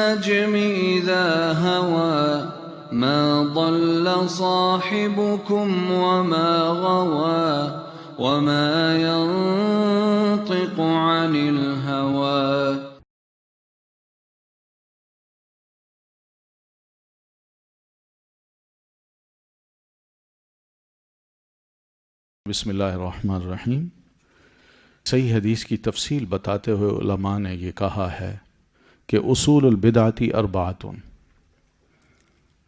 والنجم إذا هوى ما ضل صاحبكم وما غوى وما ينطق عن الهوى. بسم اللہ الرحمن الرحیم. صحیح حدیث کی تفصیل بتاتے ہوئے علماء نے یہ کہا ہے کہ اصول البدعتی اربعۃ،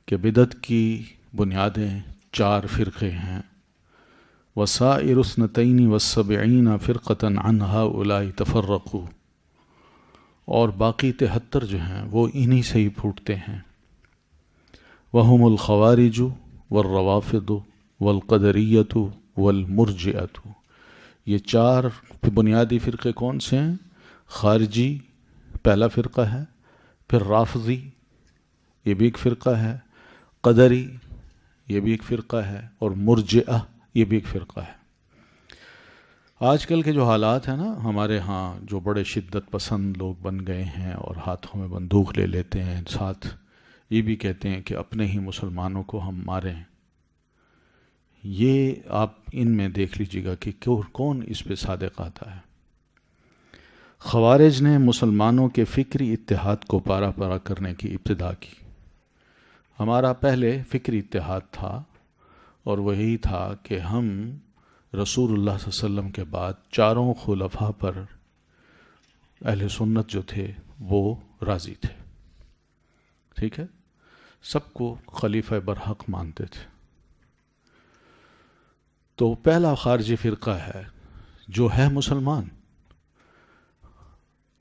کہ بدعت کی بنیادیں 4 فرقے ہیں. وسائر اثنتین والسبعین فرقۃ عن ہؤلاء تفرقوا، اور باقی 73 جو ہیں وہ انہی سے ہی پھوٹتے ہیں. وہم الخوارج والروافض والقدریۃ والمرجئۃ. یہ 4 بنیادی فرقے کون سے ہیں؟ خارجی پہلا فرقہ ہے، پھر رافضی یہ بھی ایک فرقہ ہے، قدری یہ بھی ایک فرقہ ہے، اور مرجئہ یہ بھی ایک فرقہ ہے. آج کل کے جو حالات ہیں نا ہمارے ہاں، جو بڑے شدت پسند لوگ بن گئے ہیں اور ہاتھوں میں بندوق لے لیتے ہیں، ساتھ یہ بھی کہتے ہیں کہ اپنے ہی مسلمانوں کو ہم ماریں. یہ آپ ان میں دیکھ لیجیے گا کہ کون اس پہ صادق آتا ہے. خوارج نے مسلمانوں کے فکری اتحاد کو پارا پارا کرنے کی ابتدا کی. ہمارا پہلے فکری اتحاد تھا، اور وہی تھا کہ ہم رسول اللہ صلی اللہ علیہ وسلم کے بعد 4 خلفاء پر اہل سنت جو تھے وہ راضی تھے. ٹھیک ہے، سب کو خلیفہ برحق مانتے تھے. تو پہلا خارجی فرقہ ہے جو ہے مسلمان،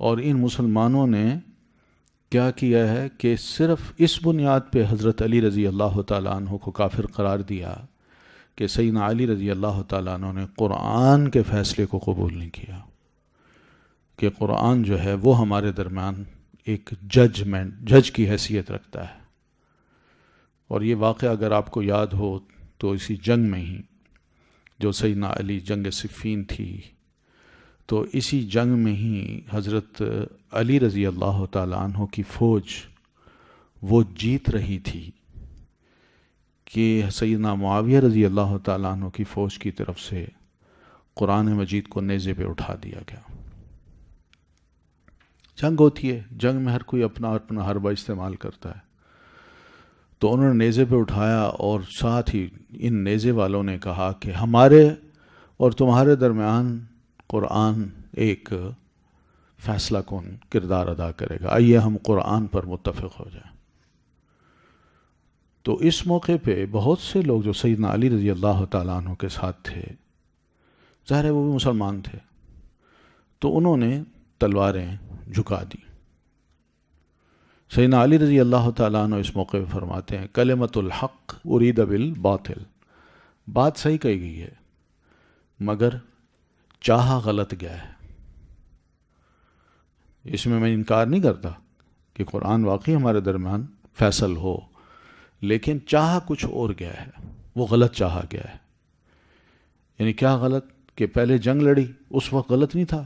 اور ان مسلمانوں نے کیا کیا ہے کہ صرف اس بنیاد پہ حضرت علی رضی اللہ تعالیٰ عنہ کو کافر قرار دیا کہ سیدنا علی رضی اللہ تعالیٰ عنہ نے قرآن کے فیصلے کو قبول نہیں کیا، کہ قرآن جو ہے وہ ہمارے درمیان ایک جج کی حیثیت رکھتا ہے. اور یہ واقعہ اگر آپ کو یاد ہو تو اسی جنگ میں ہی جو سیدنا علی جنگ صفین تھی، تو اسی جنگ میں ہی حضرت علی رضی اللہ تعالیٰ عنہ کی فوج وہ جیت رہی تھی کہ سیدنا معاویہ رضی اللہ تعالیٰ عنہ کی فوج کی طرف سے قرآن مجید کو نیزے پہ اٹھا دیا گیا. جنگ ہوتی ہے، جنگ میں ہر کوئی اپنا حربہ استعمال کرتا ہے. تو انہوں نے نیزے پہ اٹھایا، اور ساتھ ہی ان نیزے والوں نے کہا کہ ہمارے اور تمہارے درمیان قرآن ایک فیصلہ کن کردار ادا کرے گا، آئیے ہم قرآن پر متفق ہو جائیں. تو اس موقع پہ بہت سے لوگ جو سیدنا علی رضی اللہ تعالیٰ عنہ کے ساتھ تھے، ظاہر ہے وہ بھی مسلمان تھے، تو انہوں نے تلواریں جھکا دی. سیدنا علی رضی اللہ تعالیٰ عنہ اس موقع پہ فرماتے ہیں کلمۃ الحق ارید بالباطل، بات صحیح کہی گئی ہے مگر چاہا غلط گیا ہے. اس میں انکار نہیں کرتا کہ قرآن واقعی ہمارے درمیان فیصل ہو، لیکن چاہا کچھ اور گیا ہے، وہ غلط چاہا گیا ہے. یعنی کیا غلط؟ کہ پہلے جنگ لڑی اس وقت غلط نہیں تھا،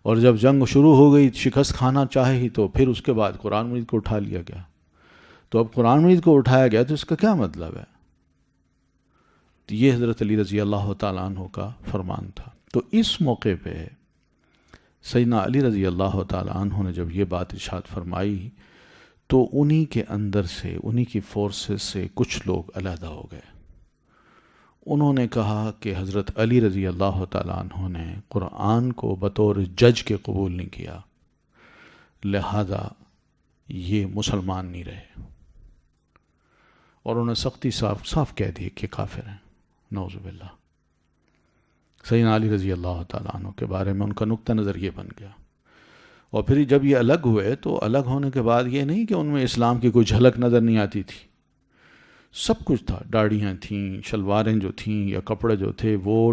اور جب جنگ شروع ہو گئی شکست کھانا چاہے ہی تو پھر اس کے بعد قرآن مجید کو اٹھا لیا گیا. تو اب قرآن مجید کو اٹھایا گیا تو اس کا کیا مطلب ہے؟ تو یہ حضرت علی رضی اللہ تعالیٰ عنہ کا فرمان تھا. تو اس موقع پہ سیدنا علی رضی اللہ تعالیٰ عنہ نے جب یہ بات ارشاد فرمائی تو انہی کے اندر سے، انہی کی فورسز سے کچھ لوگ علیحدہ ہو گئے. انہوں نے کہا کہ حضرت علی رضی اللہ تعالیٰ عنہ نے قرآن کو بطور جج کے قبول نہیں کیا، لہذا یہ مسلمان نہیں رہے. اور انہوں نے سختی صاف کہہ دی کہ کافر ہیں، نعوذ باللہ. سیدنا علی رضی اللہ تعالیٰ عنہ کے بارے میں ان کا نقطہ نظر یہ بن گیا. اور پھر جب یہ الگ ہوئے تو الگ ہونے کے بعد یہ نہیں کہ ان میں اسلام کی کوئی جھلک نظر نہیں آتی تھی، سب کچھ تھا. داڑھیاں تھیں، شلواریں جو تھیں یا کپڑے جو تھے وہ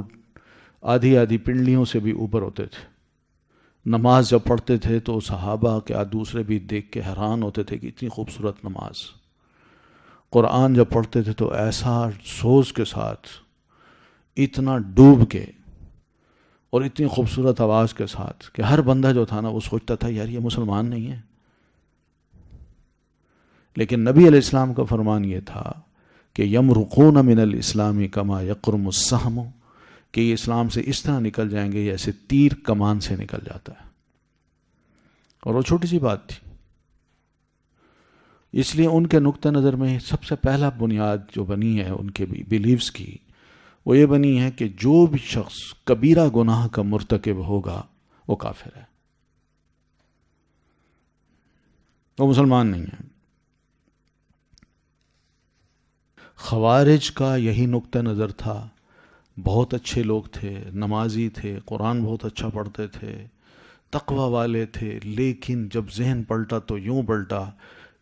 آدھی آدھی پنڈلیوں سے بھی اوپر ہوتے تھے. نماز جب پڑھتے تھے تو صحابہ کیا دوسرے بھی دیکھ کے حیران ہوتے تھے کہ اتنی خوبصورت نماز. قرآن جب پڑھتے تھے تو ایسا سوز کے ساتھ، اتنا ڈوب کے اور اتنی خوبصورت آواز کے ساتھ کہ ہر بندہ جو تھا نا وہ سوچتا تھا یار یہ مسلمان نہیں ہے، لیکن نبی علیہ السلام کا فرمان یہ تھا کہ یمرقون من الاسلام کما یقرم السہم، کہ یہ اسلام سے اس طرح نکل جائیں گے جیسے تیر کمان سے نکل جاتا ہے. اور وہ چھوٹی سی بات تھی. اس لیے ان کے نقطہ نظر میں سب سے پہلا بنیاد جو بنی ہے ان کے بیلیفز کی، وہ یہ بنی ہے کہ جو بھی شخص کبیرہ گناہ کا مرتکب ہوگا وہ کافر ہے، وہ مسلمان نہیں ہے. خوارج کا یہی نقطہ نظر تھا. بہت اچھے لوگ تھے، نمازی تھے، قرآن بہت اچھا پڑھتے تھے، تقوی والے تھے، لیکن جب ذہن پلٹا تو یوں پلٹا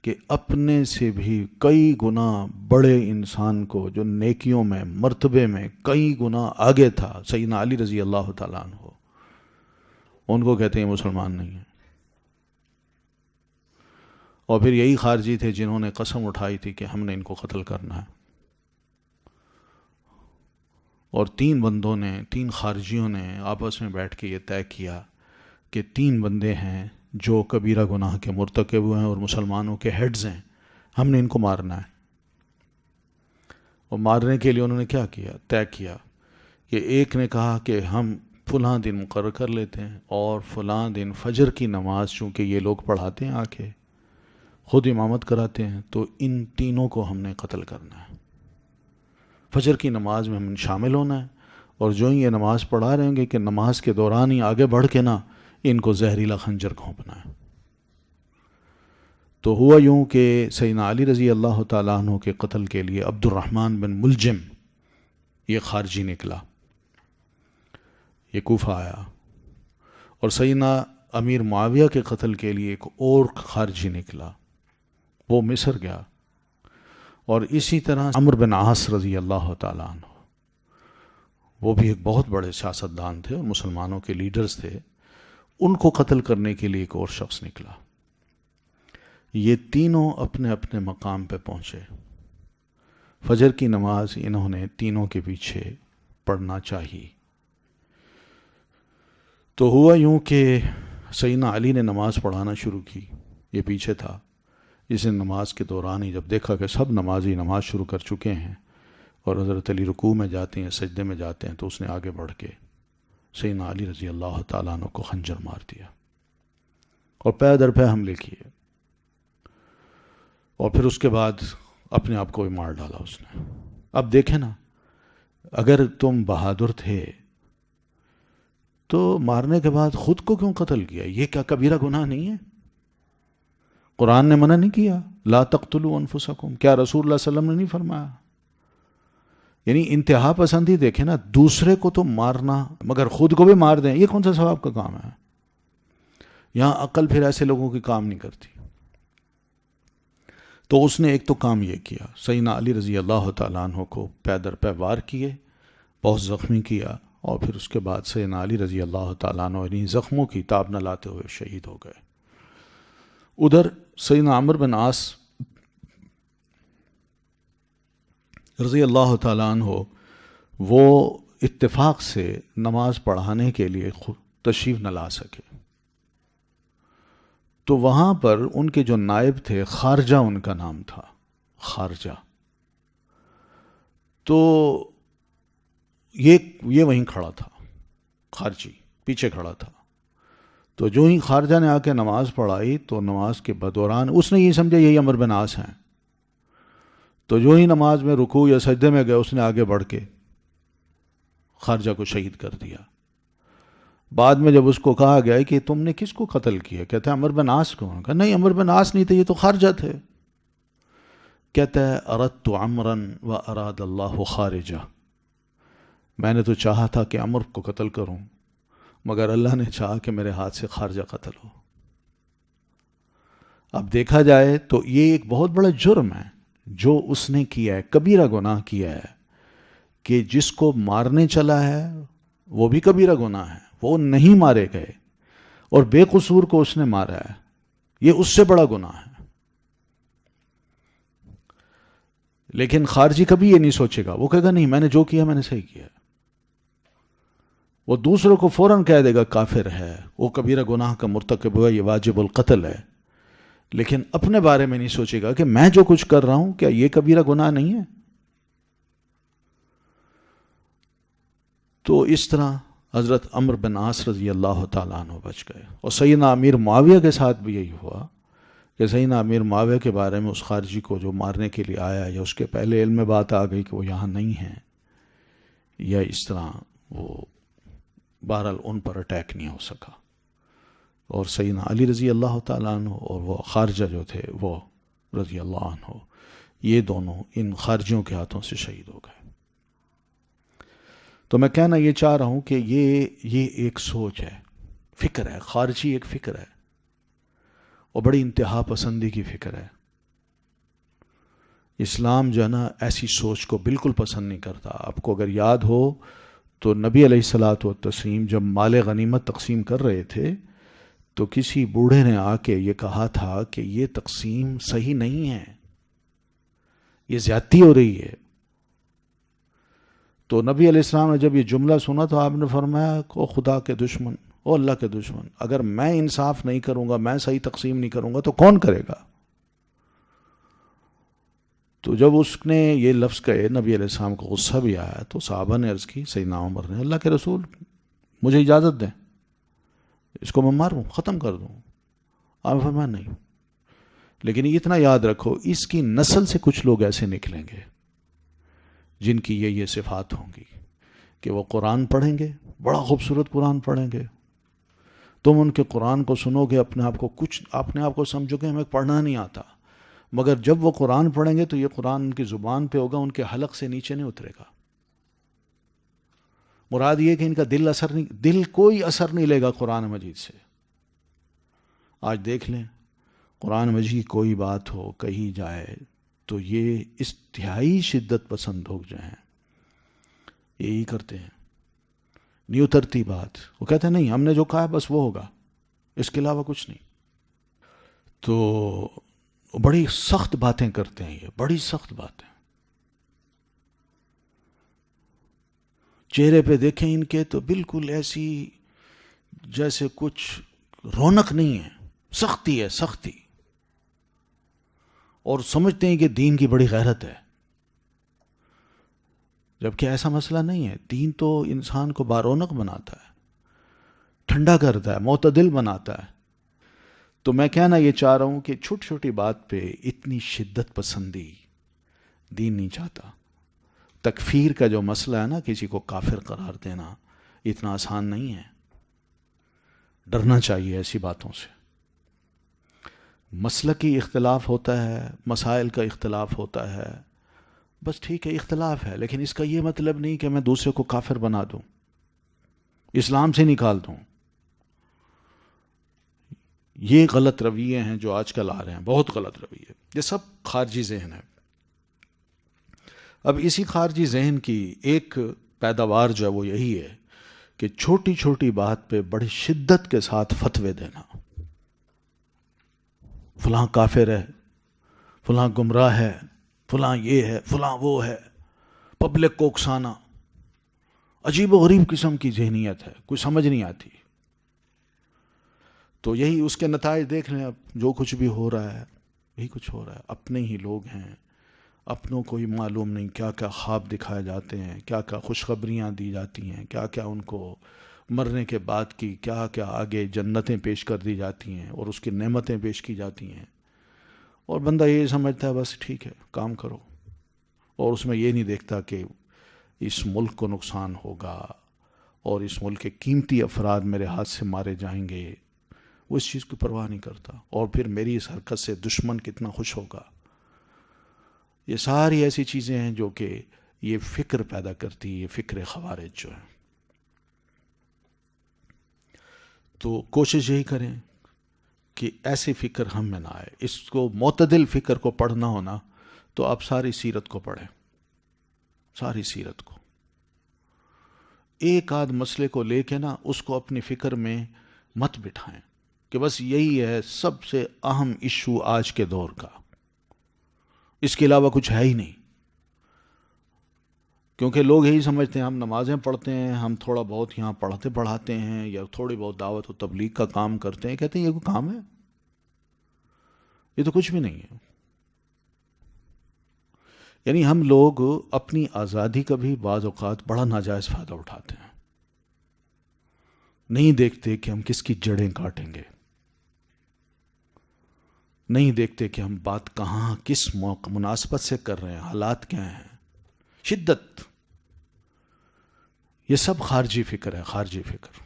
کہ اپنے سے بھی کئی گنا بڑے انسان کو، جو نیکیوں میں مرتبے میں کئی گنا آگے تھا، سیدنا علی رضی اللہ تعالیٰ عنہ، ان کو کہتے ہیں مسلمان نہیں ہیں. اور پھر یہی خارجی تھے جنہوں نے قسم اٹھائی تھی کہ ہم نے ان کو قتل کرنا ہے. اور تین خارجیوں نے آپس میں بیٹھ کے یہ طے کیا کہ 3 بندے ہیں جو کبیرہ گناہ کے مرتکب ہوئے ہیں اور مسلمانوں کے ہیڈز ہیں، ہم نے ان کو مارنا ہے. اور مارنے کے لیے انہوں نے کیا کیا، طے کیا کہ ایک نے کہا کہ ہم فلاں دن مقرر کر لیتے ہیں، اور فلاں دن فجر کی نماز چونکہ یہ لوگ پڑھاتے ہیں، آ کے خود امامت کراتے ہیں، تو ان تینوں کو ہم نے قتل کرنا ہے. فجر کی نماز میں ہم نے شامل ہونا ہے، اور جو ہی یہ نماز پڑھا رہے ہوں گے کہ نماز کے دوران ہی آگے بڑھ کے نا ان کو زہریلا خنجر گھونپنا ہے. تو ہوا یوں کہ سیدنا علی رضی اللہ تعالیٰ عنہ کے قتل کے لیے عبد الرحمن بن ملجم یہ خارجی نکلا، یہ کوفہ آیا. اور سیدنا امیر معاویہ کے قتل کے لیے ایک اور خارجی نکلا، وہ مصر گیا. اور اسی طرح عمرو بن عاص رضی اللہ تعالیٰ عنہ، وہ بھی ایک بہت بڑے سیاستدان تھے اور مسلمانوں کے لیڈرز تھے، ان کو قتل کرنے کے لیے ایک اور شخص نکلا. یہ تینوں اپنے اپنے مقام پہ پہنچے. فجر کی نماز انہوں نے تینوں کے پیچھے پڑھنا چاہیے. تو ہوا یوں کہ سیدنا علی نے نماز پڑھانا شروع کی، یہ پیچھے تھا. اس نماز کے دوران ہی جب دیکھا کہ سب نمازی نماز شروع کر چکے ہیں اور حضرت علی رکوع میں جاتے ہیں، سجدے میں جاتے ہیں، تو اس نے آگے بڑھ کے سیدنا علی رضی اللہ تعالیٰ عنہ کو خنجر مار دیا اور پے در پے حملے کیے. اور پھر اس کے بعد اپنے آپ کو بھی مار ڈالا اس نے. اب دیکھیں نا، اگر تم بہادر تھے تو مارنے کے بعد خود کو کیوں قتل کیا؟ یہ کیا کبیرہ گناہ نہیں ہے؟ قرآن نے منع نہیں کیا، لا تقتلوا انفسکم، کیا رسول اللہ صلی اللہ علیہ وسلم نے نہیں فرمایا؟ یعنی انتہا پسندی دیکھیں نا، دوسرے کو تو مارنا مگر خود کو بھی مار دیں، یہ کون سا ثواب کا کام ہے؟ یہاں عقل پھر ایسے لوگوں کی کام نہیں کرتی. تو اس نے ایک تو کام یہ کیا، سیدنا علی رضی اللہ تعالیٰ عنہ کو پے در پے وار کیے، بہت زخمی کیا، اور پھر اس کے بعد سیدنا علی رضی اللہ تعالیٰ عنہ انہیں زخموں کی تاب نہ لاتے ہوئے شہید ہو گئے. ادھر سیدنا عمرو بن عاص رضی اللہ تعالیٰ عنہ وہ اتفاق سے نماز پڑھانے کے لیے تشریف نہ لا سکے. تو وہاں پر ان کے جو نائب تھے، خارجہ ان کا نام تھا، خارجہ، تو یہ وہیں کھڑا تھا، خارجی پیچھے کھڑا تھا. تو جو ہی خارجہ نے آ کے نماز پڑھائی تو نماز کے بدوران اس نے یہ سمجھا یہی عمرو بن عاص ہیں. تو جو ہی نماز میں رکوع یا سجدے میں گئے، اس نے آگے بڑھ کے خارجہ کو شہید کر دیا. بعد میں جب اس کو کہا گیا کہ تم نے کس کو قتل کیا، کہتا ہے عمرو بن عاص کو. کہا نہیں، عمرو بن عاص نہیں تھے، یہ تو خارجہ تھے. کہتا ہے اردت عمرا واراد اللہ خارجہ، میں نے تو چاہا تھا کہ عمرو کو قتل کروں، مگر اللہ نے چاہا کہ میرے ہاتھ سے خارجہ قتل ہو. اب دیکھا جائے تو یہ ایک بہت بڑا جرم ہے جو اس نے کیا ہے، کبیرہ گناہ کیا ہے، کہ جس کو مارنے چلا ہے وہ بھی کبیرہ گناہ ہے، وہ نہیں مارے گئے، اور بے قصور کو اس نے مارا ہے، یہ اس سے بڑا گناہ ہے. لیکن خارجی کبھی یہ نہیں سوچے گا، وہ کہے گا نہیں، میں نے جو کیا میں نے صحیح کیا. وہ دوسروں کو فوراً کہہ دے گا کافر ہے، وہ کبیرہ گناہ کا مرتکب ہوا، یہ واجب القتل ہے. لیکن اپنے بارے میں نہیں سوچے گا کہ میں جو کچھ کر رہا ہوں کیا یہ کبیرہ گناہ نہیں ہے. تو اس طرح حضرت عمرو بن عاص رضی اللہ تعالیٰ عنہ بچ گئے. اور سیدنا امیر معاویہ کے ساتھ بھی یہی ہوا کہ سیدنا امیر معاویہ کے بارے میں اس خارجی کو جو مارنے کے لیے آیا یا اس کے پہلے علم میں بات آ گئی کہ وہ یہاں نہیں ہیں یا اس طرح، وہ بہرحال ان پر اٹیک نہیں ہو سکا. اور سیدنا علی رضی اللہ تعالیٰ عنہ اور وہ خارجہ جو تھے وہ رضی اللہ عنہ، یہ دونوں ان خارجیوں کے ہاتھوں سے شہید ہو گئے. تو میں کہنا یہ چاہ رہا ہوں کہ یہ ایک سوچ ہے، فکر ہے، خارجی ایک فکر ہے اور بڑی انتہا پسندی کی فکر ہے. اسلام جو ہے نا ایسی سوچ کو بالکل پسند نہیں کرتا. آپ کو اگر یاد ہو تو نبی علیہ الصلاۃ والتسلیم جب مال غنیمت تقسیم کر رہے تھے تو کسی بوڑھے نے آ کے یہ کہا تھا کہ یہ تقسیم صحیح نہیں ہے، یہ زیادتی ہو رہی ہے. تو نبی علیہ السلام نے جب یہ جملہ سنا تو آپ نے فرمایا کہ خدا کے دشمن، او اللہ کے دشمن، اگر میں انصاف نہیں کروں گا، میں صحیح تقسیم نہیں کروں گا تو کون کرے گا؟ تو جب اس نے یہ لفظ کہے نبی علیہ السلام کو غصہ بھی آیا تو صحابہ نے عرض کی، سیدنا عمر نے، اللہ کے رسول مجھے اجازت دیں، اس کو میں ماروں، ختم کر دوں. آپ فرمایا نہیں، لیکن اتنا یاد رکھو اس کی نسل سے کچھ لوگ ایسے نکلیں گے جن کی یہ صفات ہوں گی کہ وہ قرآن پڑھیں گے، بڑا خوبصورت قرآن پڑھیں گے، تم ان کے قرآن کو سنو گے، اپنے آپ کو سمجھو گے ہمیں پڑھنا نہیں آتا، مگر جب وہ قرآن پڑھیں گے تو یہ قرآن ان کی زبان پہ ہوگا، ان کے حلق سے نیچے نہیں اترے گا. مراد یہ کہ ان کا دل کوئی اثر نہیں لے گا قرآن مجید سے. آج دیکھ لیں قرآن مجید کی کوئی بات ہو کہی جائے تو یہ انتہائی شدت پسند لوگ جو ہیں یہی کرتے ہیں، نہیں اترتی بات. وہ کہتے ہیں نہیں، ہم نے جو کہا ہے بس وہ ہوگا، اس کے علاوہ کچھ نہیں. تو بڑی سخت باتیں کرتے ہیں، یہ بڑی سخت باتیں. چہرے پہ دیکھیں ان کے تو بالکل ایسی جیسے کچھ رونق نہیں ہے، سختی ہے، سختی. اور سمجھتے ہیں کہ دین کی بڑی غیرت ہے، جبکہ ایسا مسئلہ نہیں ہے. دین تو انسان کو بارونق بناتا ہے، ٹھنڈا کرتا ہے، معتدل بناتا ہے. تو میں کہنا یہ چاہ رہا ہوں کہ چھوٹی چھوٹی بات پہ اتنی شدت پسندی دین نہیں چاہتا. تکفیر کا جو مسئلہ ہے نا، کسی کو کافر قرار دینا اتنا آسان نہیں ہے. ڈرنا چاہیے ایسی باتوں سے. مسلکی اختلاف ہوتا ہے، مسائل کا اختلاف ہوتا ہے، بس ٹھیک ہے اختلاف ہے، لیکن اس کا یہ مطلب نہیں کہ میں دوسرے کو کافر بنا دوں، اسلام سے نکال دوں. یہ غلط رویے ہیں جو آج کل آ رہے ہیں، بہت غلط رویے. یہ سب خارجی ذہن ہے. اب اسی خارجی ذہن کی ایک پیداوار جو ہے وہ یہی ہے کہ چھوٹی چھوٹی بات پہ بڑی شدت کے ساتھ فتوے دینا. فلاں کافر ہے، فلاں گمراہ ہے، فلاں یہ ہے، فلاں وہ ہے، پبلک کو اکسانا. عجیب و غریب قسم کی ذہنیت ہے، کوئی سمجھ نہیں آتی. تو یہی اس کے نتائج دیکھ لیں. اب جو کچھ بھی ہو رہا ہے یہی کچھ ہو رہا ہے. اپنے ہی لوگ ہیں، اپنوں کو ہی معلوم نہیں کیا کیا خواب دکھائے جاتے ہیں، کیا کیا خوشخبریاں دی جاتی ہیں، کیا کیا ان کو مرنے کے بعد کی کیا کیا آگے جنتیں پیش کر دی جاتی ہیں اور اس کی نعمتیں پیش کی جاتی ہیں. اور بندہ یہ سمجھتا ہے بس ٹھیک ہے کام کرو، اور اس میں یہ نہیں دیکھتا کہ اس ملک کو نقصان ہوگا اور اس ملک کے قیمتی افراد میرے ہاتھ سے مارے جائیں گے. وہ اس چیز کی پرواہ نہیں کرتا. اور پھر میری اس حرکت سے دشمن کتنا خوش ہوگا. یہ ساری ایسی چیزیں ہیں جو کہ یہ فکر پیدا کرتی ہے، یہ فکر خوارج جو ہے. تو کوشش یہی کریں کہ ایسی فکر ہم میں نہ آئے. اس کو معتدل فکر کو پڑھنا ہونا تو آپ ساری سیرت کو پڑھیں، ساری سیرت کو. ایک آدھ مسئلے کو لے کے نا اس کو اپنی فکر میں مت بٹھائیں کہ بس یہی ہے سب سے اہم ایشو آج کے دور کا، اس کے علاوہ کچھ ہے ہی نہیں. کیونکہ لوگ یہی سمجھتے ہیں ہم نمازیں پڑھتے ہیں، ہم تھوڑا بہت یہاں پڑھتے پڑھاتے ہیں یا تھوڑی بہت دعوت و تبلیغ کا کام کرتے ہیں، کہتے ہیں یہ کوئی کام ہے؟ یہ تو کچھ بھی نہیں ہے. یعنی ہم لوگ اپنی آزادی کا بھی بعض اوقات بڑا ناجائز فائدہ اٹھاتے ہیں. نہیں دیکھتے کہ ہم کس کی جڑیں کاٹیں گے، نہیں دیکھتے کہ ہم بات کہاں کس موقع مناسبت سے کر رہے ہیں، حالات کیا ہیں، شدت. یہ سب خارجی فکر ہے، خارجی فکر.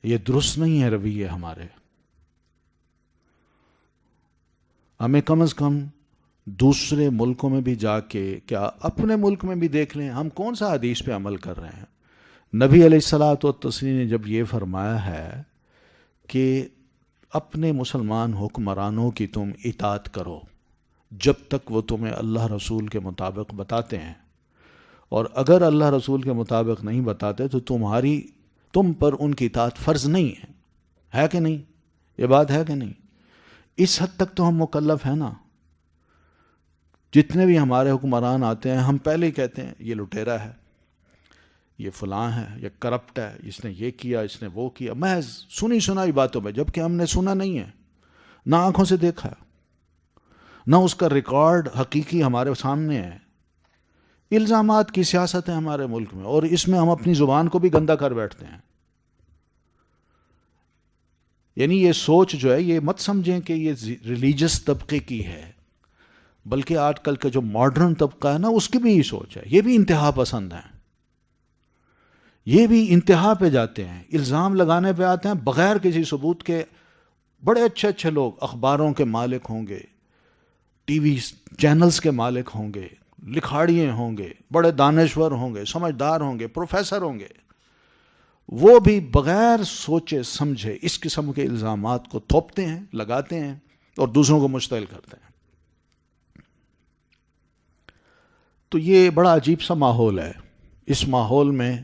یہ درست نہیں ہے رویے ہمارے. ہمیں کم از کم دوسرے ملکوں میں بھی جا کے، کیا اپنے ملک میں بھی دیکھ لیں ہم کون سا حدیث پہ عمل کر رہے ہیں. نبی علیہ الصلوۃ والتسلیم نے جب یہ فرمایا ہے کہ اپنے مسلمان حکمرانوں کی تم اطاعت کرو جب تک وہ تمہیں اللہ رسول کے مطابق بتاتے ہیں، اور اگر اللہ رسول کے مطابق نہیں بتاتے تو تم پر ان کی اطاعت فرض نہیں ہے کہ نہیں؟ یہ بات ہے کہ نہیں؟ اس حد تک تو ہم مکلف ہیں نا. جتنے بھی ہمارے حکمران آتے ہیں ہم پہلے ہی کہتے ہیں یہ لٹیرا ہے، یہ فلاں ہے، یہ کرپٹ ہے، اس نے یہ کیا، اس نے وہ کیا، محض سنی سنائی باتوں میں، جبکہ ہم نے سنا نہیں ہے، نہ آنکھوں سے دیکھا ہے، نہ اس کا ریکارڈ حقیقی ہمارے سامنے ہے. الزامات کی سیاست ہے ہمارے ملک میں، اور اس میں ہم اپنی زبان کو بھی گندا کر بیٹھتے ہیں. یعنی یہ سوچ جو ہے، یہ مت سمجھیں کہ یہ ریلیجس طبقے کی ہے، بلکہ آج کل کا جو ماڈرن طبقہ ہے نا، اس کی بھی یہ سوچ ہے. یہ بھی انتہا پسند ہیں، یہ بھی انتہا پہ جاتے ہیں، الزام لگانے پہ آتے ہیں بغیر کسی ثبوت کے. بڑے اچھے اچھے لوگ اخباروں کے مالک ہوں گے، ٹی وی چینلز کے مالک ہوں گے، لکھاڑیے ہوں گے، بڑے دانشور ہوں گے، سمجھدار ہوں گے، پروفیسر ہوں گے، وہ بھی بغیر سوچے سمجھے اس قسم کے الزامات کو تھوپتے ہیں، لگاتے ہیں اور دوسروں کو مشتعل کرتے ہیں. تو یہ بڑا عجیب سا ماحول ہے. اس ماحول میں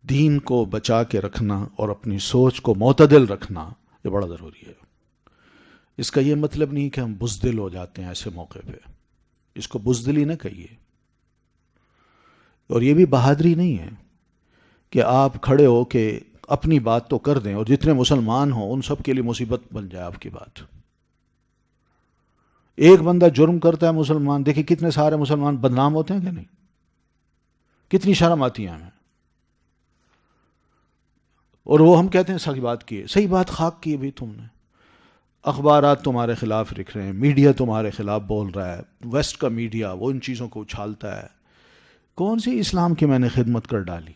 دین کو بچا کے رکھنا اور اپنی سوچ کو معتدل رکھنا یہ بڑا ضروری ہے. اس کا یہ مطلب نہیں کہ ہم بزدل ہو جاتے ہیں ایسے موقع پہ. اس کو بزدلی نہ کہیے. اور یہ بھی بہادری نہیں ہے کہ آپ کھڑے ہو کے اپنی بات تو کر دیں اور جتنے مسلمان ہوں ان سب کے لیے مصیبت بن جائے آپ کی بات. ایک بندہ جرم کرتا ہے مسلمان، دیکھیں کتنے سارے مسلمان بدنام ہوتے ہیں کہ نہیں؟ کتنی شرم آتی ہے ہمیں. اور وہ ہم کہتے ہیں صحیح بات کی ہے، صحیح بات خاک کی ہے بھی تم نے. اخبارات تمہارے خلاف لکھ رہے ہیں، میڈیا تمہارے خلاف بول رہا ہے، ویسٹ کا میڈیا وہ ان چیزوں کو اچھالتا ہے. کون سی اسلام کی میں نے خدمت کر ڈالی؟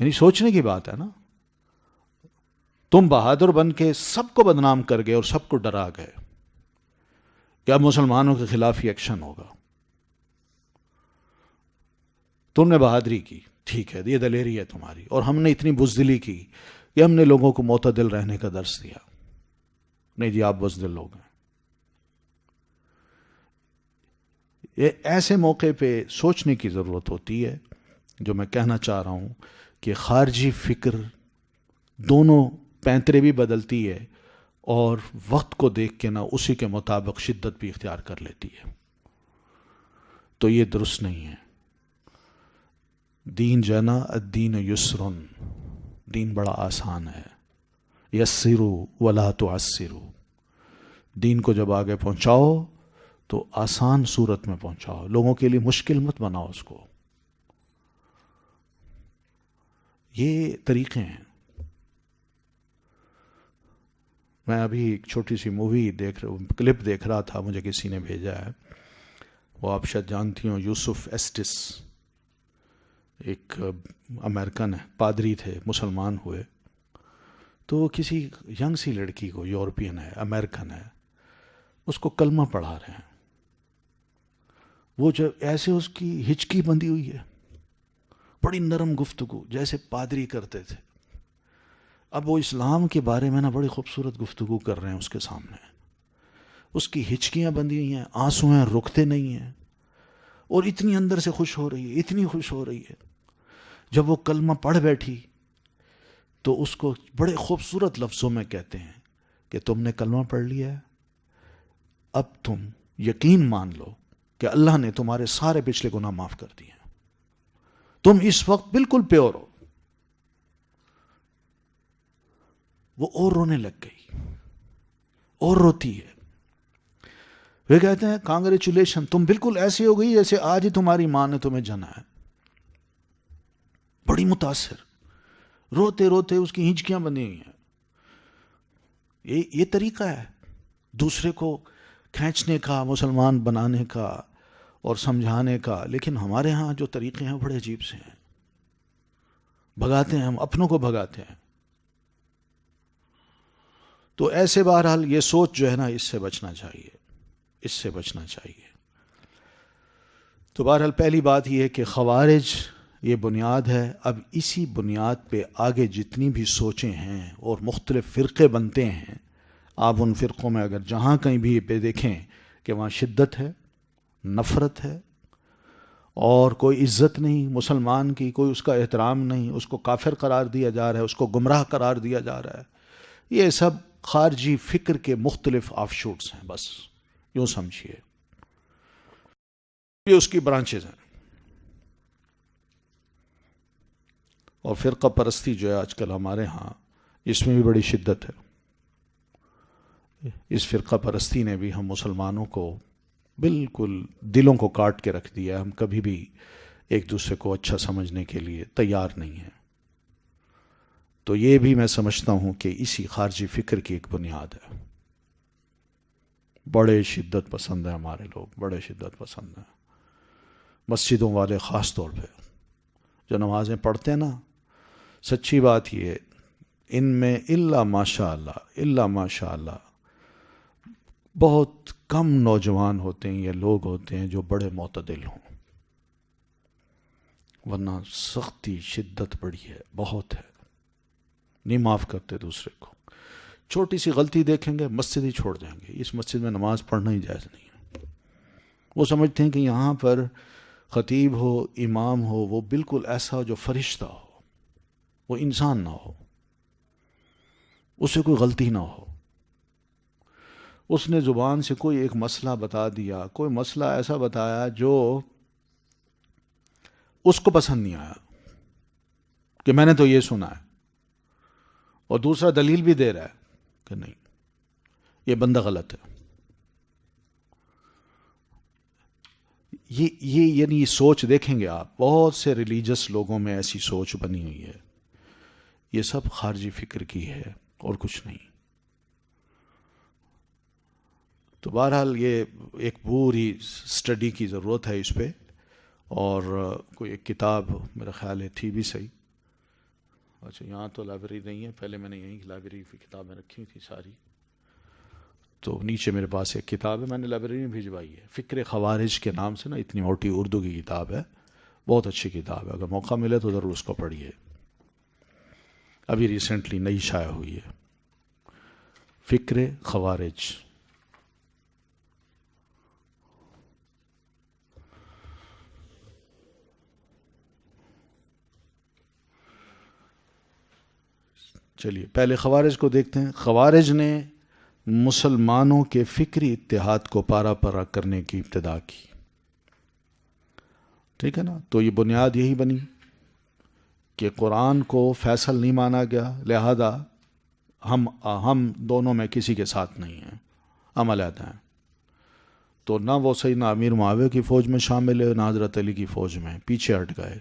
یعنی سوچنے کی بات ہے نا. تم بہادر بن کے سب کو بدنام کر گئے اور سب کو ڈرا گئے کہ اب مسلمانوں کے خلاف ہی ایکشن ہوگا. تم نے بہادری کی، ٹھیک ہے، یہ دلیری ہے تمہاری، اور ہم نے اتنی بزدلی کی کہ ہم نے لوگوں کو معتدل رہنے کا درس دیا. نہیں جی آپ بزدل لوگ ہیں. یہ ایسے موقع پہ سوچنے کی ضرورت ہوتی ہے. جو میں کہنا چاہ رہا ہوں کہ خارجی فکر دونوں پینترے بھی بدلتی ہے اور وقت کو دیکھ کے نہ اسی کے مطابق شدت بھی اختیار کر لیتی ہے. تو یہ درست نہیں ہے. دین جو ہے نا، الدین یسرن، دین بڑا آسان ہے. یسروا ولا تعسروا. دین کو جب آگے پہنچاؤ تو آسان صورت میں پہنچاؤ، لوگوں کے لیے مشکل مت بناؤ اس کو. یہ طریقے ہیں. میں ابھی ایک چھوٹی سی مووی کلپ دیکھ رہا تھا، مجھے کسی نے بھیجا ہے. وہ آپ شاید جانتی ہوں، یوسف ایسٹس، ایک امریکن ہے، پادری تھے، مسلمان ہوئے. تو وہ کسی ینگ سی لڑکی کو، یورپین ہے، امریکن ہے، اس کو کلمہ پڑھا رہے ہیں. وہ جو ایسے اس کی ہچکی بندھی ہوئی ہے، بڑی نرم گفتگو جیسے پادری کرتے تھے. اب وہ اسلام کے بارے میں نا بڑی خوبصورت گفتگو کر رہے ہیں اس کے سامنے. اس کی ہچکیاں بندھی ہوئی ہیں، آنسو ہیں، رکتے نہیں ہیں، اور اتنی اندر سے خوش ہو رہی ہے، اتنی خوش ہو رہی ہے. جب وہ کلمہ پڑھ بیٹھی تو اس کو بڑے خوبصورت لفظوں میں کہتے ہیں کہ تم نے کلمہ پڑھ لیا ہے، اب تم یقین مان لو کہ اللہ نے تمہارے سارے پچھلے گناہ معاف کر دیے ہیں، تم اس وقت بالکل پیور ہو. وہ اور رونے لگ گئی اور روتی ہے. وہ کہتے ہیں کانگریچولیشن، تم بالکل ایسی ہو گئی جیسے آج ہی تمہاری ماں نے تمہیں جنا ہے. بڑی متاثر، روتے روتے اس کی ہنچکیاں بنی ہوئی ہیں. یہ طریقہ ہے دوسرے کو کھینچنے کا، مسلمان بنانے کا اور سمجھانے کا. لیکن ہمارے ہاں جو طریقے ہیں بڑے عجیب سے ہیں، بھگاتے ہیں، ہم اپنوں کو بھگاتے ہیں. تو ایسے بہرحال یہ سوچ جو ہے نا، اس سے بچنا چاہیے، اس سے بچنا چاہیے. تو بہرحال پہلی بات یہ ہے کہ خوارج یہ بنیاد ہے. اب اسی بنیاد پہ آگے جتنی بھی سوچیں ہیں اور مختلف فرقے بنتے ہیں، آپ ان فرقوں میں اگر جہاں کہیں بھی پہ دیکھیں کہ وہاں شدت ہے، نفرت ہے، اور کوئی عزت نہیں مسلمان کی، کوئی اس کا احترام نہیں، اس کو کافر قرار دیا جا رہا ہے، اس کو گمراہ قرار دیا جا رہا ہے. یہ سب خارجی فکر کے مختلف آف شوٹس ہیں، بس یوں سمجھیے، یہ اس کی برانچز ہیں. اور فرقہ پرستی جو ہے آج کل ہمارے ہاں، اس میں بھی بڑی شدت ہے. اس فرقہ پرستی نے بھی ہم مسلمانوں کو بالکل دلوں کو کاٹ کے رکھ دیا. ہم کبھی بھی ایک دوسرے کو اچھا سمجھنے کے لیے تیار نہیں ہیں. تو یہ بھی میں سمجھتا ہوں کہ اسی خارجی فکر کی ایک بنیاد ہے. بڑے شدت پسند ہیں ہمارے لوگ، بڑے شدت پسند ہیں. مسجدوں والے خاص طور پہ جو نمازیں پڑھتے ہیں نا، سچی بات یہ، ان میں الا ماشاء اللہ بہت کم نوجوان ہوتے ہیں یا لوگ ہوتے ہیں جو بڑے معتدل ہوں، ورنہ سختی شدت بڑی ہے، بہت ہے. نہیں معاف کرتے دوسرے کو. چھوٹی سی غلطی دیکھیں گے مسجد ہی چھوڑ دیں گے، اس مسجد میں نماز پڑھنا ہی جائز نہیں ہے. وہ سمجھتے ہیں کہ یہاں پر خطیب ہو، امام ہو، وہ بالکل ایسا ہو جو فرشتہ ہو، وہ انسان نہ ہو، اس سے کوئی غلطی نہ ہو. اس نے زبان سے کوئی ایک مسئلہ بتا دیا، کوئی مسئلہ ایسا بتایا جو اس کو پسند نہیں آیا کہ میں نے تو یہ سنا ہے، اور دوسرا دلیل بھی دے رہا ہے کہ نہیں یہ بندہ غلط ہے. یہ یعنی سوچ دیکھیں گے آپ، بہت سے ریلیجس لوگوں میں ایسی سوچ بنی ہوئی ہے. یہ سب خارجی فکر کی ہے اور کچھ نہیں. تو بہرحال یہ ایک پوری اسٹڈی کی ضرورت ہے اس پہ. اور کوئی ایک کتاب میرا خیال ہے تھی بھی صحیح. اچھا یہاں تو لائبریری نہیں ہے، پہلے میں نے یہیں لائبریری کی کتابیں رکھی تھی ساری. تو نیچے میرے پاس ایک کتاب ہے، میں نے لائبریری میں بھجوائی ہے، فکر خوارج کے نام سے نا، اتنی موٹی اردو کی کتاب ہے، بہت اچھی کتاب ہے. اگر موقع ملے تو ضرور اس کو پڑھیے. ابھی ریسنٹلی نئی شائع ہوئی ہے، فکر خوارج. چلیے پہلے خوارج کو دیکھتے ہیں. خوارج نے مسلمانوں کے فکری اتحاد کو پارا پارا کرنے کی ابتدا کی. ٹھیک ہے نا. تو یہ بنیاد یہی بنی کہ قرآن کو فیصل نہیں مانا گیا، لہذا ہم دونوں میں کسی کے ساتھ نہیں ہیں، ہم علیحدہ ہیں. تو نہ وہ سیدنا امیر معاویہ کی فوج میں شامل ہے، نہ حضرت علی کی فوج میں، پیچھے ہٹ گئے.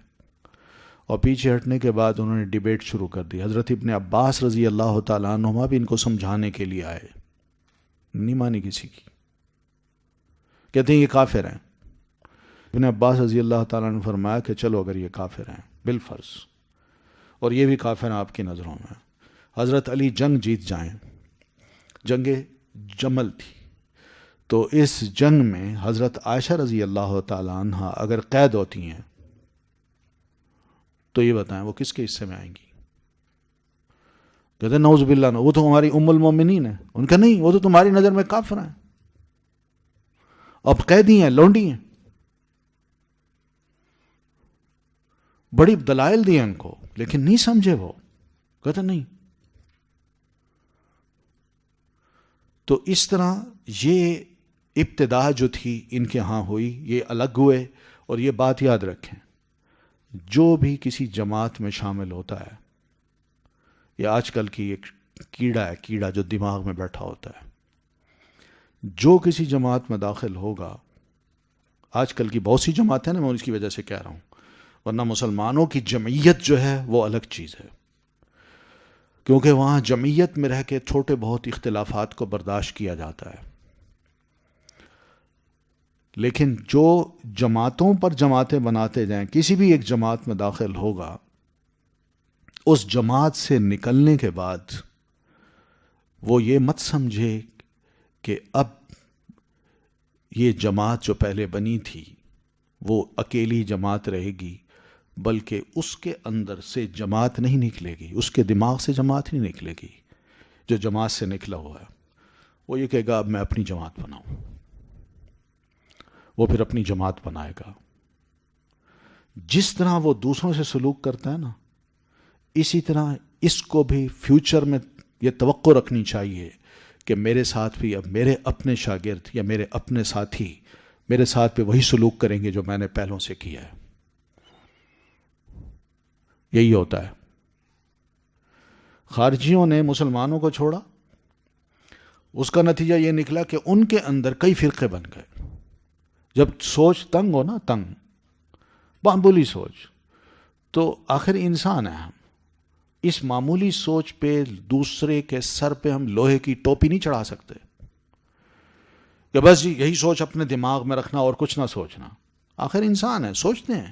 اور پیچھے ہٹنے کے بعد انہوں نے ڈیبیٹ شروع کر دی. حضرت ابن عباس رضی اللہ تعالیٰ عنہما بھی ان کو سمجھانے کے لیے آئے، نہیں مانی کسی کی. کہتے ہیں یہ کافر ہیں. ابن عباس رضی اللہ تعالیٰ نے فرمایا کہ چلو اگر یہ کافر ہیں بالفرض، اور یہ بھی کافر ہیں آپ کی نظروں میں، حضرت علی جنگ جیت جائیں. جنگ جمل تھی. تو اس جنگ میں حضرت عائشہ رضی اللہ تعالیٰ عنہ اگر قید ہوتی ہیں تو یہ بتائیں وہ کس کے حصے میں آئیں گی؟ کہتے ہیں نعوذ باللہ، وہ تو ہماری ام المومنین ہے. ان کا نہیں، وہ تو تمہاری نظر میں کافر ہیں، اب قیدی ہیں، لونڈی ہیں. بڑی دلائل دی ان کو لیکن نہیں سمجھے. وہ کہتے نہیں. تو اس طرح یہ ابتدا جو تھی ان کے ہاں ہوئی، یہ الگ ہوئے. اور یہ بات یاد رکھیں، جو بھی کسی جماعت میں شامل ہوتا ہے، یہ آج کل کی ایک کیڑا ہے، کیڑا جو دماغ میں بیٹھا ہوتا ہے. جو کسی جماعت میں داخل ہوگا، آج کل کی بہت سی جماعتیں نا، میں اس کی وجہ سے کہہ رہا ہوں، ورنہ مسلمانوں کی جمعیت جو ہے وہ الگ چیز ہے، کیونکہ وہاں جمعیت میں رہ کے چھوٹے بہت اختلافات کو برداشت کیا جاتا ہے. لیکن جو جماعتوں پر جماعتیں بناتے جائیں، کسی بھی ایک جماعت میں داخل ہوگا، اس جماعت سے نکلنے کے بعد وہ یہ مت سمجھے کہ اب یہ جماعت جو پہلے بنی تھی وہ اکیلی جماعت رہے گی، بلکہ اس کے اندر سے جماعت نہیں نکلے گی، اس کے دماغ سے جماعت نہیں نکلے گی. جو جماعت سے نکلا ہوا ہے وہ یہ کہے گا اب میں اپنی جماعت بناؤں. وہ پھر اپنی جماعت بنائے گا. جس طرح وہ دوسروں سے سلوک کرتا ہے نا، اسی طرح اس کو بھی فیوچر میں یہ توقع رکھنی چاہیے کہ میرے ساتھ بھی اب میرے اپنے شاگرد یا میرے اپنے ساتھی میرے ساتھ بھی وہی سلوک کریں گے جو میں نے پہلوں سے کیا ہے. یہی ہوتا ہے. خارجیوں نے مسلمانوں کو چھوڑا، اس کا نتیجہ یہ نکلا کہ ان کے اندر کئی فرقے بن گئے. جب سوچ تنگ ہو نا، تنگ معمولی سوچ، تو آخر انسان ہے ہم، اس معمولی سوچ پہ دوسرے کے سر پہ ہم لوہے کی ٹوپی نہیں چڑھا سکتے کہ بس یہی سوچ اپنے دماغ میں رکھنا اور کچھ نہ سوچنا. آخر انسان ہے، سوچتے ہیں.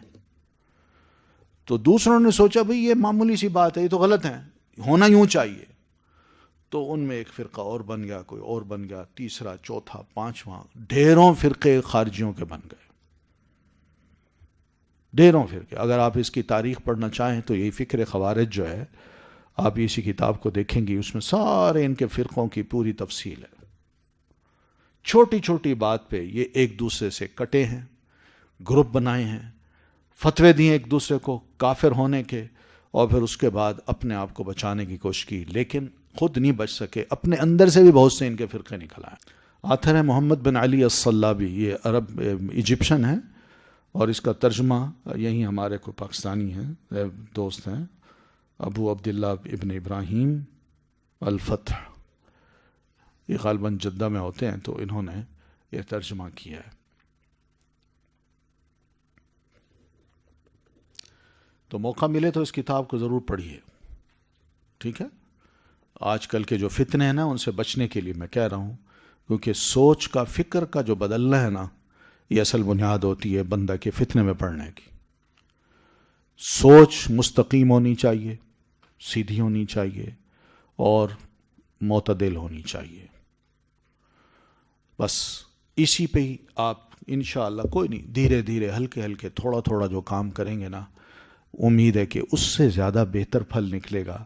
تو دوسروں نے سوچا بھئی یہ معمولی سی بات ہے، یہ تو غلط ہے، ہونا یوں چاہیے. تو ان میں ایک فرقہ اور بن گیا، کوئی اور بن گیا، تیسرا، چوتھا، پانچواں، ڈھیروں فرقے خارجیوں کے بن گئے، ڈھیروں فرقے. اگر آپ اس کی تاریخ پڑھنا چاہیں تو یہی فکر خوارج جو ہے، آپ اسی کتاب کو دیکھیں گی، اس میں سارے ان کے فرقوں کی پوری تفصیل ہے. چھوٹی چھوٹی بات پہ یہ ایک دوسرے سے کٹے ہیں، گروپ بنائے ہیں، فتوے دیے ایک دوسرے کو کافر ہونے کے، اور پھر اس کے بعد اپنے آپ کو بچانے کی کوشش کی، لیکن خود نہیں بچ سکے. اپنے اندر سے بھی بہت سے ان کے فرقے نکل آئے. آتھر ہے محمد بن علی الصلابی، یہ عرب ایجپشن ہے، اور اس کا ترجمہ یہی ہمارے کوئی پاکستانی ہیں دوست ہیں، ابو عبداللہ ابن ابراہیم الفتح، یہ غالباً جدہ میں ہوتے ہیں، تو انہوں نے یہ ترجمہ کیا ہے. تو موقع ملے تو اس کتاب کو ضرور پڑھیے. ٹھیک ہے. آج کل کے جو فتنے ہیں نا، ان سے بچنے کے لیے میں کہہ رہا ہوں، کیونکہ سوچ کا، فکر کا جو بدلنا ہے نا، یہ اصل بنیاد ہوتی ہے بندہ کے فتنے میں پڑنے کی. سوچ مستقیم ہونی چاہیے، سیدھی ہونی چاہیے، اور معتدل ہونی چاہیے. بس اسی پہ ہی آپ انشاءاللہ، کوئی نہیں، دھیرے دھیرے، ہلکے ہلکے، تھوڑا تھوڑا جو کام کریں گے نا، امید ہے کہ اس سے زیادہ بہتر پھل نکلے گا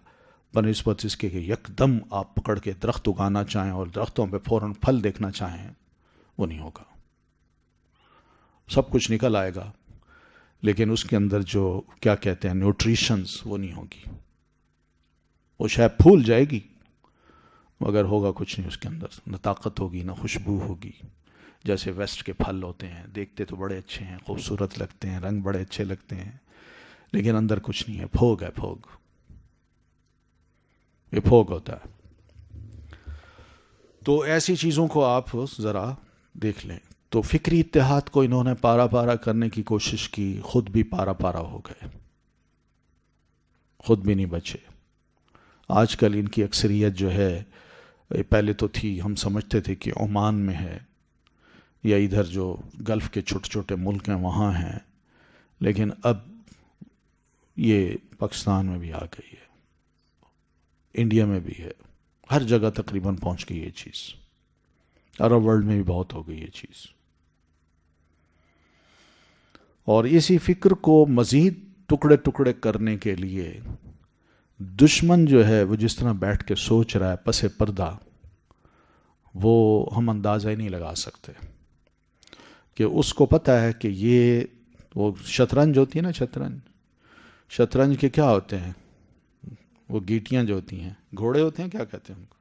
بنسبت اس کے کہ یک دم آپ پکڑ کے درخت اگانا چاہیں اور درختوں پہ فوراً پھل دیکھنا چاہیں. وہ نہیں ہوگا. سب کچھ نکل آئے گا، لیکن اس کے اندر جو کیا کہتے ہیں نیوٹریشنز، وہ نہیں ہوگی. وہ شاید پھول جائے گی مگر ہوگا کچھ نہیں اس کے اندر. نہ طاقت ہوگی، نہ خوشبو ہوگی. جیسے ویسٹ کے پھل ہوتے ہیں، دیکھتے تو بڑے اچھے ہیں، خوبصورت لگتے ہیں، رنگ بڑے اچھے لگتے ہیں، لیکن اندر کچھ نہیں ہے. پھوگ ہے، پھوگ. یہ پھوگ ہوتا ہے. تو ایسی چیزوں کو آپ ذرا دیکھ لیں. تو فکری اتحاد کو انہوں نے پارا پارا کرنے کی کوشش کی، خود بھی پارا پارا ہو گئے، خود بھی نہیں بچے. آج کل ان کی اکثریت جو ہے، پہلے تو تھی، ہم سمجھتے تھے کہ عمان میں ہے یا ادھر جو گلف کے چھوٹے چھوٹے ملک ہیں وہاں ہیں، لیکن اب یہ پاکستان میں بھی آ گئی ہے، انڈیا میں بھی ہے، ہر جگہ تقریباً پہنچ گئی یہ چیز. عرب ورلڈ میں بھی بہت ہو گئی یہ چیز. اور اسی فکر کو مزید ٹکڑے ٹکڑے کرنے کے لیے دشمن جو ہے وہ جس طرح بیٹھ کے سوچ رہا ہے پس پردہ، وہ ہم اندازہ ہی نہیں لگا سکتے. کہ اس کو پتہ ہے کہ یہ وہ شطرنج ہوتی ہے نا، شطرنج کے کیا ہوتے ہیں وہ گیٹیاں جو ہوتی ہیں، گھوڑے ہوتے ہیں، کیا کہتے ہیں ان کو.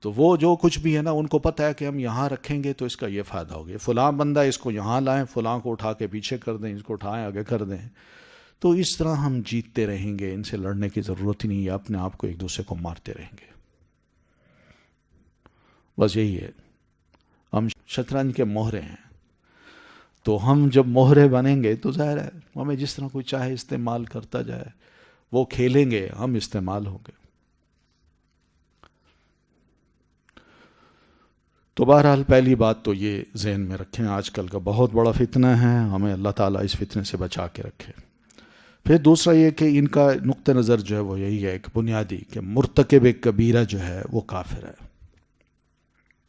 تو وہ جو کچھ بھی ہے نا، ان کو پتہ ہے کہ ہم یہاں رکھیں گے تو اس کا یہ فائدہ ہوگا، فلاں بندہ اس کو یہاں لائیں، فلاں کو اٹھا کے پیچھے کر دیں، اس کو اٹھائیں آگے کر دیں. تو اس طرح ہم جیتتے رہیں گے، ان سے لڑنے کی ضرورت ہی نہیں ہے، اپنے آپ کو ایک دوسرے کو مارتے رہیں گے. بس یہی ہے. ہم شطرنج کے مہرے ہیں، تو ہم جب مہرے بنیں گے تو ظاہر ہے ہمیں جس طرح کوئی چاہے استعمال کرتا جائے، وہ کھیلیں گے، ہم استعمال ہوں گے. تو بہرحال پہلی بات تو یہ ذہن میں رکھیں، آج کل کا بہت بڑا فتنہ ہے، ہمیں اللہ تعالیٰ اس فتنے سے بچا کے رکھے. پھر دوسرا یہ کہ ان کا نقطہ نظر جو ہے وہ یہی ہے کہ بنیادی کہ مرتکب کبیرہ جو ہے وہ کافر ہے،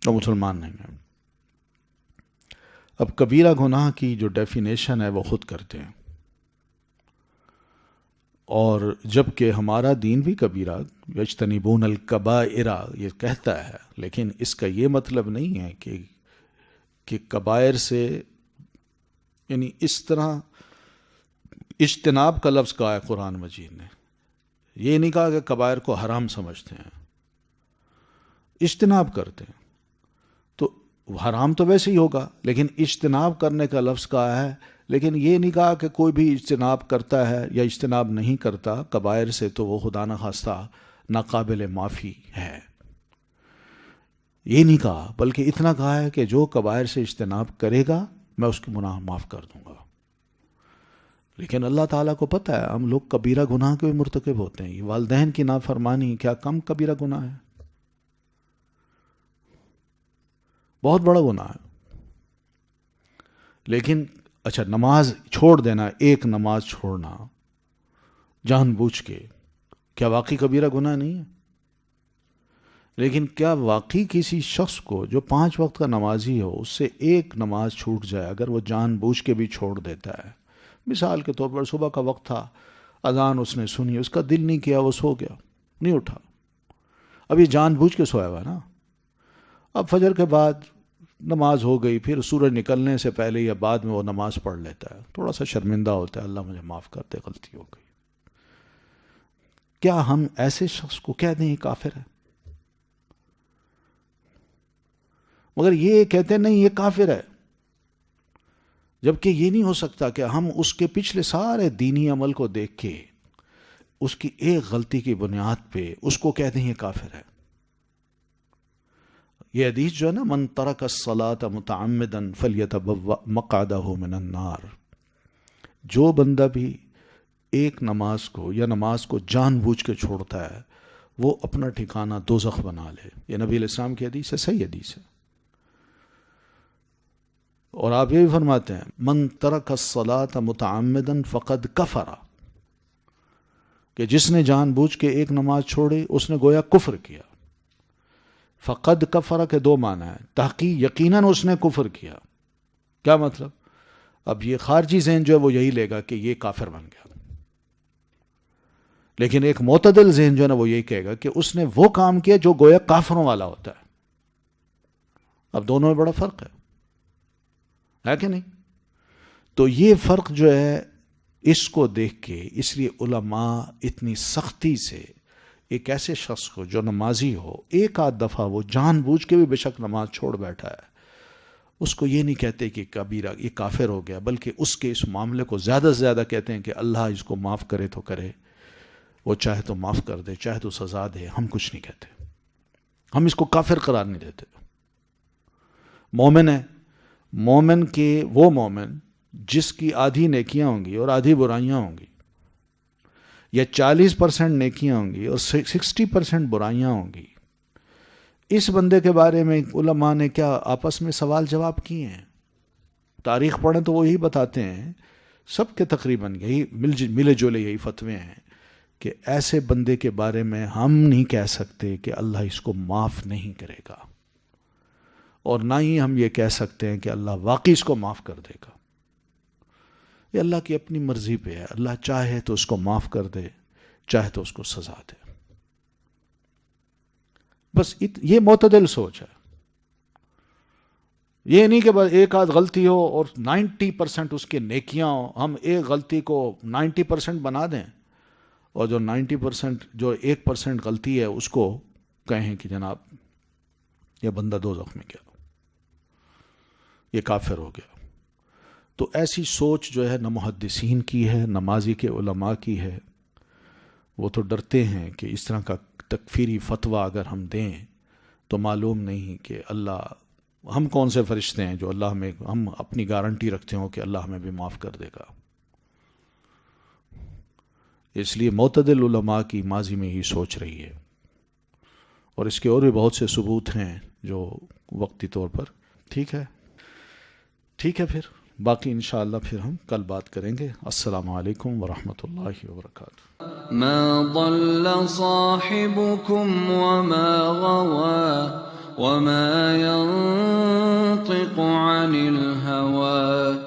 وہ مسلمان نہیں ہے. اب کبیرہ گناہ کی جو ڈیفینیشن ہے وہ خود کرتے ہیں، اور جبکہ ہمارا دین بھی کبیرہ یجتنبون الکبائر یہ کہتا ہے، لیکن اس کا یہ مطلب نہیں ہے کہ کبائر سے، یعنی اس طرح اجتناب کا لفظ کہا ہے قرآن مجید نے، یہ نہیں کہا کہ کبائر کو حرام سمجھتے ہیں، اجتناب کرتے ہیں. تو حرام تو ویسے ہی ہوگا، لیکن اجتناب کرنے کا لفظ کہا ہے، لیکن یہ نہیں کہا کہ کوئی بھی اجتناب کرتا ہے یا اجتناب نہیں کرتا کبائر سے تو وہ خدا نخواستہ ناقابل معافی ہے، یہ نہیں کہا، بلکہ اتنا کہا ہے کہ جو کبائر سے اجتناب کرے گا میں اس کے گناہ معاف کر دوں گا. لیکن اللہ تعالیٰ کو پتہ ہے ہم لوگ کبیرہ گناہ کے بھی مرتکب ہوتے ہیں. یہ والدین کی نافرمانی کیا کم کبیرہ گناہ ہے؟ بہت بڑا گناہ ہے. لیکن اچھا نماز چھوڑ دینا، ایک نماز چھوڑنا جان بوجھ کے، کیا واقعی کبیرہ گناہ نہیں ہے؟ لیکن کیا واقعی کسی شخص کو جو 5 وقت کا نمازی ہو اس سے ایک نماز چھوٹ جائے، اگر وہ جان بوجھ کے بھی چھوڑ دیتا ہے، مثال کے طور پر صبح کا وقت تھا، اذان اس نے سنی، اس کا دل نہیں کیا، وہ سو گیا، نہیں اٹھا، اب یہ جان بوجھ کے سویا ہوا نا. اب فجر کے بعد نماز ہو گئی، پھر سورج نکلنے سے پہلے یا بعد میں وہ نماز پڑھ لیتا ہے، تھوڑا سا شرمندہ ہوتا ہے، اللہ مجھے معاف کر دے، غلطی ہو گئی. کیا ہم ایسے شخص کو کہہ دیں یہ کافر ہے؟ مگر یہ کہتے ہیں نہیں یہ کافر ہے، جبکہ یہ نہیں ہو سکتا کہ ہم اس کے پچھلے سارے دینی عمل کو دیکھ کے اس کی ایک غلطی کی بنیاد پہ اس کو کہتے ہیں یہ کافر ہے. یہ حدیث جو ہے نا، من ترک الصلاة متعمدا فلیتبوأ مقعدہ من النار، جو بندہ بھی ایک نماز کو یا نماز کو جان بوجھ کے چھوڑتا ہے وہ اپنا ٹھکانہ دوزخ بنا لے. یہ نبی علیہ السلام کی حدیث ہے، صحیح حدیث ہے. اور آپ یہ بھی فرماتے ہیں من ترک الصلاة متعمدا فقد کفر، کہ جس نے جان بوجھ کے ایک نماز چھوڑی اس نے گویا کفر کیا. فقد کفر کے 2 معنی ہیں، تحقیق یقیناً اس نے کفر کیا. کیا مطلب؟ اب یہ خارجی ذہن جو ہے وہ یہی لے گا کہ یہ کافر بن گیا، لیکن ایک معتدل ذہن جو ہے نا وہ یہی کہے گا کہ اس نے وہ کام کیا جو گویا کافروں والا ہوتا ہے. اب دونوں میں بڑا فرق ہے کہ نہیں؟ تو یہ فرق جو ہے اس کو دیکھ کے اس لیے علماء اتنی سختی سے ایک ایسے شخص کو جو نمازی ہو، ایک آدھ دفعہ وہ جان بوجھ کے بھی بے شک نماز چھوڑ بیٹھا ہے، اس کو یہ نہیں کہتے کہ کبیرہ یہ کافر ہو گیا، بلکہ اس کے اس معاملے کو زیادہ سے زیادہ کہتے ہیں کہ اللہ اس کو معاف کرے تو کرے، وہ چاہے تو معاف کر دے، چاہے تو سزا دے. ہم کچھ نہیں کہتے، ہم اس کو کافر قرار نہیں دیتے. مومن ہے، مومن کے وہ مومن جس کی آدھی نیکیاں ہوں گی اور آدھی برائیاں ہوں گی، یا 40% نیکیاں ہوں گی اور 60% برائیاں ہوں گی، اس بندے کے بارے میں علماء نے کیا آپس میں سوال جواب کیے ہیں. تاریخ پڑھیں تو وہی بتاتے ہیں، سب کے تقریباً یہی ملے جلے یہی فتوے ہیں کہ ایسے بندے کے بارے میں ہم نہیں کہہ سکتے کہ اللہ اس کو معاف نہیں کرے گا، اور نہ ہی ہم یہ کہہ سکتے ہیں کہ اللہ واقعی اس کو معاف کر دے گا. یہ اللہ کی اپنی مرضی پہ ہے، اللہ چاہے تو اس کو معاف کر دے، چاہے تو اس کو سزا دے. بس یہ معتدل سوچ ہے. یہ نہیں کہ بس ایک آدھ غلطی ہو اور 90% اس کے نیکیاں ہوں، ہم ایک غلطی کو 90% بنا دیں اور جو 90% جو 1% غلطی ہے اس کو کہیں کہ جناب یہ بندہ دوزخ میں گیا، یہ کافر ہو گیا. تو ایسی سوچ جو ہے نہ محدثین کی ہے نہ ماضی کے علماء کی ہے. وہ تو ڈرتے ہیں کہ اس طرح کا تکفیری فتویٰ اگر ہم دیں تو معلوم نہیں کہ اللہ، ہم کون سے فرشتے ہیں جو اللہ میں ہم اپنی گارنٹی رکھتے ہوں کہ اللہ ہمیں بھی معاف کر دے گا. اس لیے معتدل علماء کی ماضی میں ہی سوچ رہی ہے، اور اس کے اور بھی بہت سے ثبوت ہیں جو وقتی طور پر. ٹھیک ہے پھر باقی انشاءاللہ پھر ہم کل بات کریں گے. السلام علیکم ورحمۃ اللہ وبرکاتہ. ما ضل صاحبكم وما غوى وما ينطق عن الهوى